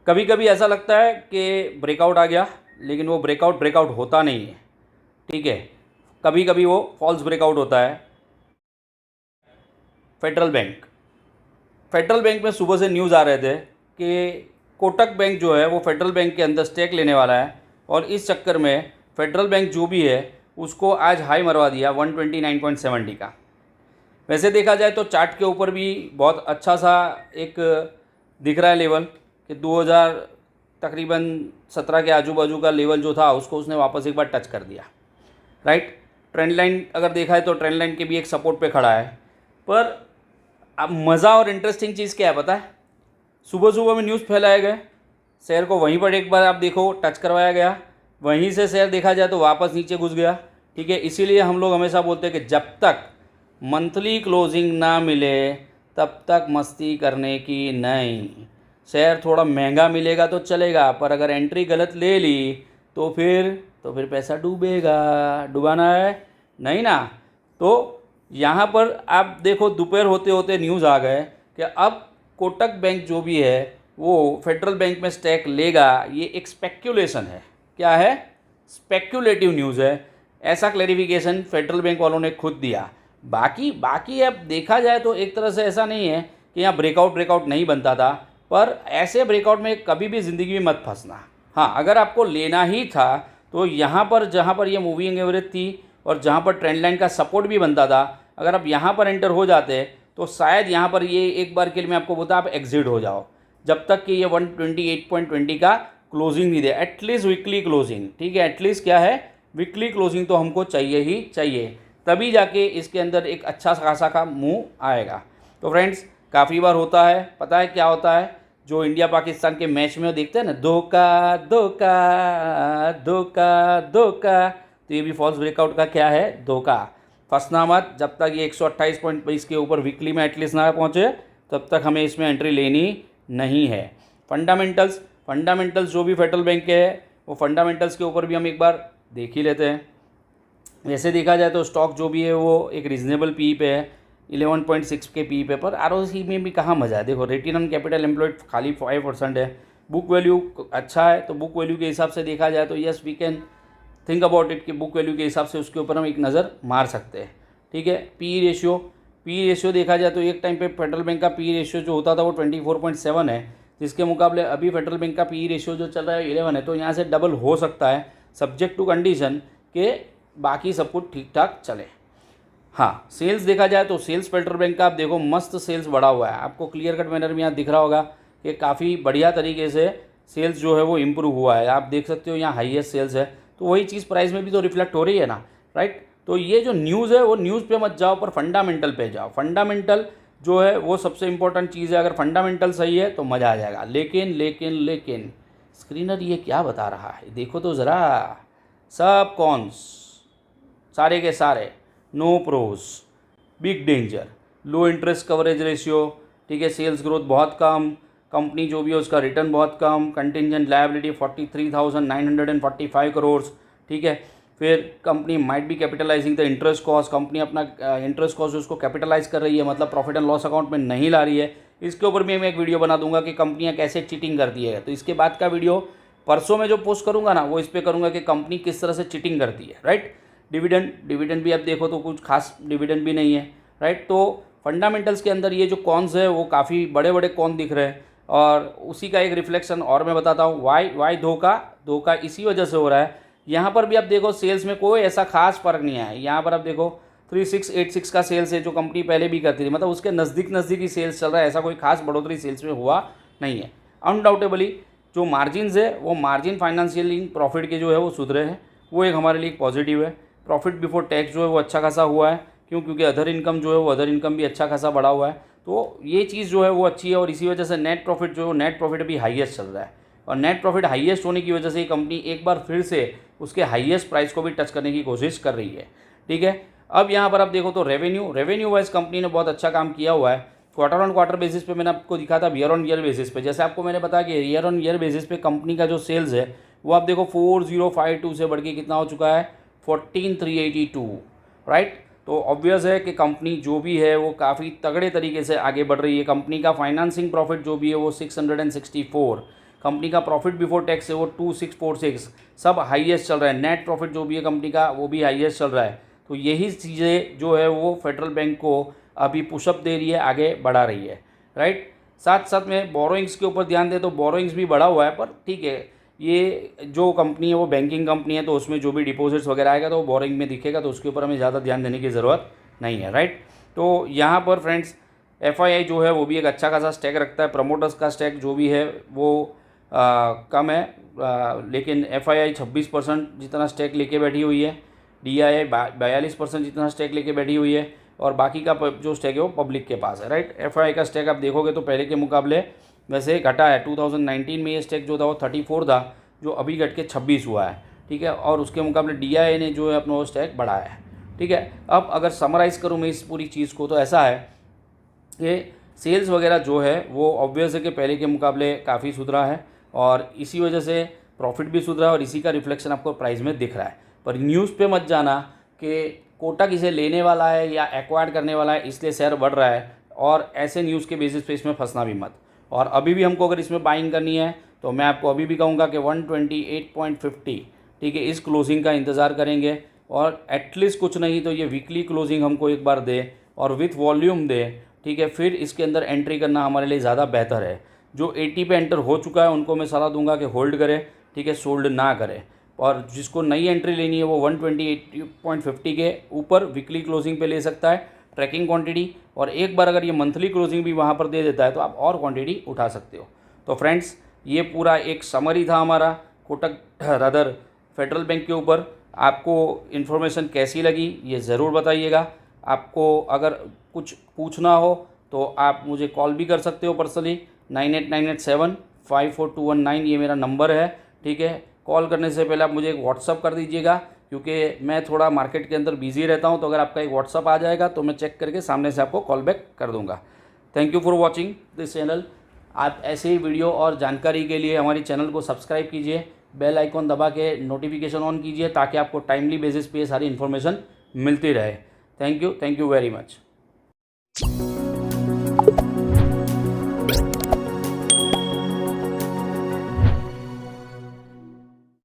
कभी कभी ऐसा लगता है कि ब्रेकआउट आ गया, लेकिन वो ब्रेकआउट होता नहीं है, ठीक है। कभी कभी वो फॉल्स ब्रेकआउट होता है। फेडरल बैंक में सुबह से न्यूज़ आ रहे थे कि कोटक बैंक जो है वो फेडरल बैंक के अंदर स्टेक लेने वाला है, और इस चक्कर में फेडरल बैंक जो भी है उसको आज हाई मरवा दिया 129.70 का। वैसे देखा जाए तो चार्ट के ऊपर भी बहुत अच्छा सा एक दिख रहा है लेवल कि 2000 तकरीबन 17 के आजू बाजू का लेवल जो था उसको उसने वापस एक बार टच कर दिया, राइट। ट्रेंड लाइन अगर देखा है तो ट्रेंड लाइन के भी एक सपोर्ट पे खड़ा है। पर अब मज़ा और इंटरेस्टिंग चीज़ क्या है पता है, सुबह सुबह में न्यूज़ फैलाए गए, शेयर को वहीं पर एक बार आप देखो टच करवाया गया, वहीं से शेयर देखा जाए तो वापस नीचे घुस गया, ठीक है। इसीलिए हम लोग हमेशा बोलते हैं कि जब तक मंथली क्लोजिंग ना मिले तब तक मस्ती करने की नहीं। शेयर थोड़ा महंगा मिलेगा तो चलेगा, पर अगर एंट्री गलत ले ली तो फिर पैसा डूबेगा। डुबाना है नहीं ना। तो यहाँ पर आप देखो दोपहर होते होते न्यूज़ आ गए कि अब कोटक बैंक जो भी है वो फेडरल बैंक में स्टेक लेगा। ये एक स्पेक्यूलेशन है। क्या है? स्पेक्यूलेटिव न्यूज़ है। ऐसा क्लैरिफिकेशन फेडरल बैंक वालों ने खुद दिया। बाकी अब देखा जाए तो एक तरह से ऐसा नहीं है कि यहाँ ब्रेकआउट नहीं बनता था, पर ऐसे ब्रेकआउट में कभी भी ज़िंदगी में मत फंसना। हाँ, अगर आपको लेना ही था तो यहाँ पर जहाँ पर ये मूविंग एवरेज थी और जहाँ पर ट्रेंड लाइन का सपोर्ट भी बनता था, अगर आप यहाँ पर एंटर हो जाते तो शायद यहाँ पर ये एक बार के लिए मैं आपको बोलता आप एग्जिट हो जाओ, जब तक कि ये 128.20 का क्लोजिंग नहीं दे, एटलीस्ट वीकली क्लोजिंग, ठीक है। एटलीस्ट क्या है, वीकली क्लोजिंग तो हमको चाहिए ही चाहिए, तभी जाके इसके अंदर एक अच्छा खासा का मूव आएगा। तो फ्रेंड्स, काफ़ी बार होता है, पता है क्या होता है, जो इंडिया पाकिस्तान के मैच में देखते हैं ना, धोखा धोखा धोखा धोखा, तो ये भी फॉल्स ब्रेकआउट का क्या है, धोखा। फंसना मत, जब तक ये 128.20 के ऊपर वीकली में एटलीस्ट ना पहुँचे तब तक हमें इसमें एंट्री लेनी नहीं है। फंडामेंटल्स जो भी फेडरल बैंक के है वो फंडामेंटल्स के ऊपर भी हम एक बार देख ही लेते हैं। वैसे देखा जाए तो स्टॉक जो भी है वो एक रीजनेबल पी पे है, 11.6 के पी पे, पर आरओसी में भी कहाँ मज़ा है। देखो रिटर्न ऑन कैपिटल एम्प्लॉयड खाली 5% है, बुक वैल्यू अच्छा है, तो बुक वैल्यू के हिसाब से देखा जाए तो yes we can think about it कि बुक वैल्यू के हिसाब से उसके ऊपर हम एक नज़र मार सकते हैं, ठीक है। पी रेशियो देखा जाए तो एक टाइम पे फेडरल बैंक का पी रेशियो जो होता था वो 24.7 है, जिसके मुकाबले अभी फेडरल बैंक का पी रेशियो जो चल रहा है 11 है। तो यहाँ से डबल हो सकता है, सब्जेक्ट टू कंडीशन के बाकी सब कुछ ठीक ठाक चले। हाँ, सेल्स देखा जाए तो सेल्स फेडरल बैंक का आप देखो मस्त सेल्स बढ़ा हुआ है, आपको क्लियर कट मैनर में यहाँ दिख रहा होगा कि काफ़ी बढ़िया तरीके से सेल्स जो है वो इम्प्रूव हुआ है। आप देख सकते हो यहाँ हाईएस्ट सेल्स है, तो वही चीज़ प्राइस में भी तो रिफ्लेक्ट हो रही है ना, राइट। तो ये जो न्यूज़ है वो न्यूज़ पे मत जाओ, पर फंडामेंटल पे जाओ। फंडामेंटल जो है वो सबसे इंपॉर्टेंट चीज़ है, अगर फंडामेंटल सही है तो मज़ा आ जाएगा। लेकिन स्क्रीनर ये क्या बता रहा है, देखो तो ज़रा, सब कॉन्स सारे के सारे, no pros, big danger, low interest coverage ratio, ठीक है, सेल्स ग्रोथ बहुत कम, कंपनी जो भी है उसका रिटर्न बहुत कम, कंटिंजेंट लायबिलिटी 43,945 करोड़, ठीक है। फिर company might be capitalising the interest cost, company अपना इंटरेस्ट कॉस्ट उसको कैपिटलाइज कर रही है, मतलब प्रॉफिट एंड लॉस अकाउंट में नहीं ला रही है। इसके ऊपर भी मैं एक वीडियो बना दूंगा कि कंपनियां कैसे चीटिंग करती है। तो इसके बाद का वीडियो परसों में जो पोस्ट करूंगा ना, वो इस पर करूंगा कि कंपनी किस तरह से चीटिंग करती है, राइट। डिविडेंड भी आप देखो तो कुछ खास डिविडेंड भी नहीं है, राइट। तो फंडामेंटल्स के अंदर ये जो कॉन्स है वो काफ़ी बड़े बड़े कॉन दिख रहे हैं, और उसी का एक रिफ्लेक्शन और मैं बताता हूँ वाई धोखा इसी वजह से हो रहा है। यहाँ पर भी आप देखो सेल्स में कोई ऐसा खास फर्क नहीं आया। यहाँ पर आप देखो 3686 का सेल्स है जो कंपनी पहले भी करती थी, मतलब उसके नज़दीक ही सेल्स चल रहा है, ऐसा कोई खास बढ़ोतरी सेल्स में हुआ नहीं है। अनडाउटेबली जो मार्जिन है वो मार्जिन फाइनेंशियल प्रॉफिट के जो है वो सुधरे हैं, वो एक हमारे लिए पॉजिटिव है। प्रॉफिट बिफोर टैक्स जो है वो अच्छा खासा हुआ है, क्योंकि अदर इनकम जो है वो अदर इनकम भी अच्छा खासा बढ़ा हुआ है, तो ये चीज़ जो है वो अच्छी है। और इसी वजह से नेट प्रॉफिट भी हाईएस्ट चल रहा है, और नेट प्रॉफिट हाईएस्ट होने की वजह से ये कंपनी एक बार फिर से उसके हाईएस्ट प्राइस को भी टच करने की कोशिश कर रही है, ठीक है। अब यहाँ पर आप देखो तो रेवेन्यू वाइज कंपनी ने बहुत अच्छा काम किया हुआ है। क्वार्टर ऑन क्वार्टर बेसिस पे मैंने आपको दिखा था, ईयर ऑन ईयर बेसिस पे, जैसे आपको मैंने बताया कि ईयर ऑन ईयर बेसिस पे कंपनी का जो सेल्स है वो आप देखो 4052 से बढ़ के कितना हो चुका है, 14382, राइट। तो ऑब्वियस है कि कंपनी जो भी है वो काफ़ी तगड़े तरीके से आगे बढ़ रही है। कंपनी का फाइनेंसिंग प्रॉफिट जो भी है वो 664, कंपनी का प्रॉफिट बिफोर टैक्स है वो 2646, सब हाईएस्ट चल रहा है। नेट प्रॉफिट जो भी है कंपनी का वो भी हाईएस्ट चल रहा है। तो यही चीज़ें जो है वो फेडरल बैंक को अभी पुशअप दे रही है, आगे बढ़ा रही है, राइट। साथ साथ में बोरोइंग्स के ऊपर ध्यान दें तो बोरोइंग्स भी बढ़ा हुआ है, पर ठीक है, ये जो कंपनी है वो बैंकिंग कंपनी है, तो उसमें जो भी डिपॉजिट्स वगैरह आएगा तो वो बोरोइंग में दिखेगा, तो उसके ऊपर हमें ज़्यादा ध्यान देने की ज़रूरत नहीं है, राइट। तो यहाँ पर फ्रेंड्स FII जो है वो भी एक अच्छा खासा स्टैक रखता है। प्रमोटर्स का स्टैक जो भी है वो कम है, लेकिन FII 26% जितना स्टैक लेके बैठी हुई है, DII 42% जितना स्टैक लेके बैठी हुई है, और बाकी का जो स्टैक है वो पब्लिक के पास है, राइट। FII का स्टैक आप देखोगे तो पहले के मुकाबले वैसे घटा है। 2019 में ये स्टैक जो था वो 34 था, जो अभी घट के 26 हुआ है, ठीक है। और उसके मुकाबले DII ने जो है अपना वो स्टैक बढ़ाया है, ठीक है। अब अगर समराइज़ करूँ मैं इस पूरी चीज़ को, तो ऐसा है कि सेल्स वगैरह जो है वो ऑब्वियस है कि पहले के मुकाबले काफ़ी सुधरा है, और इसी वजह से प्रॉफिट भी सुधरा है, और इसी का रिफ्लेक्शन आपको प्राइस में दिख रहा है। पर न्यूज़ पे मत जाना कि कोटक इसे लेने वाला है या एक्वायर करने वाला है इसलिए शेयर बढ़ रहा है, और ऐसे न्यूज़ के बेसिस पे इसमें फंसना भी मत। और अभी भी हमको अगर इसमें बाइंग करनी है तो मैं आपको अभी भी कहूँगा कि 128.50, ठीक है, इस क्लोजिंग का इंतज़ार करेंगे, और एटलीस्ट कुछ नहीं तो ये वीकली क्लोजिंग हमको एक बार दे और विथ वॉल्यूम दे, ठीक है, फिर इसके अंदर एंट्री करना हमारे लिए ज़्यादा बेहतर है। जो 80 पे एंटर हो चुका है उनको मैं सलाह दूंगा कि होल्ड करें, ठीक है, सोल्ड ना करें। और जिसको नई एंट्री लेनी है वो 128.50 के ऊपर वीकली क्लोजिंग पे ले सकता है ट्रैकिंग क्वांटिटी, और एक बार अगर ये मंथली क्लोजिंग भी वहाँ पर दे देता है तो आप और क्वांटिटी उठा सकते हो। तो फ्रेंड्स ये पूरा एक समरी था हमारा कोटक रादर फेडरल बैंक के ऊपर। आपको इन्फॉर्मेशन कैसी लगी ये ज़रूर बताइएगा। आपको अगर कुछ पूछना हो तो आप मुझे कॉल भी कर सकते हो पर्सनली, 9898754219 ये मेरा नंबर है, ठीक है। कॉल करने से पहले आप मुझे एक व्हाट्सअप कर दीजिएगा, क्योंकि मैं थोड़ा मार्केट के अंदर बिजी रहता हूं, तो अगर आपका एक व्हाट्सअप आ जाएगा तो मैं चेक करके सामने से आपको कॉल बैक कर दूंगा। Thank you for watching this channel. आप ऐसे ही वीडियो और जानकारी के लिए हमारी चैनल को सब्सक्राइब कीजिए, बेल आइकॉन दबा के नोटिफिकेशन ऑन कीजिए, ताकि आपको टाइमली बेसिस पे सारी इन्फॉर्मेशन मिलती रहे। Thank you very much.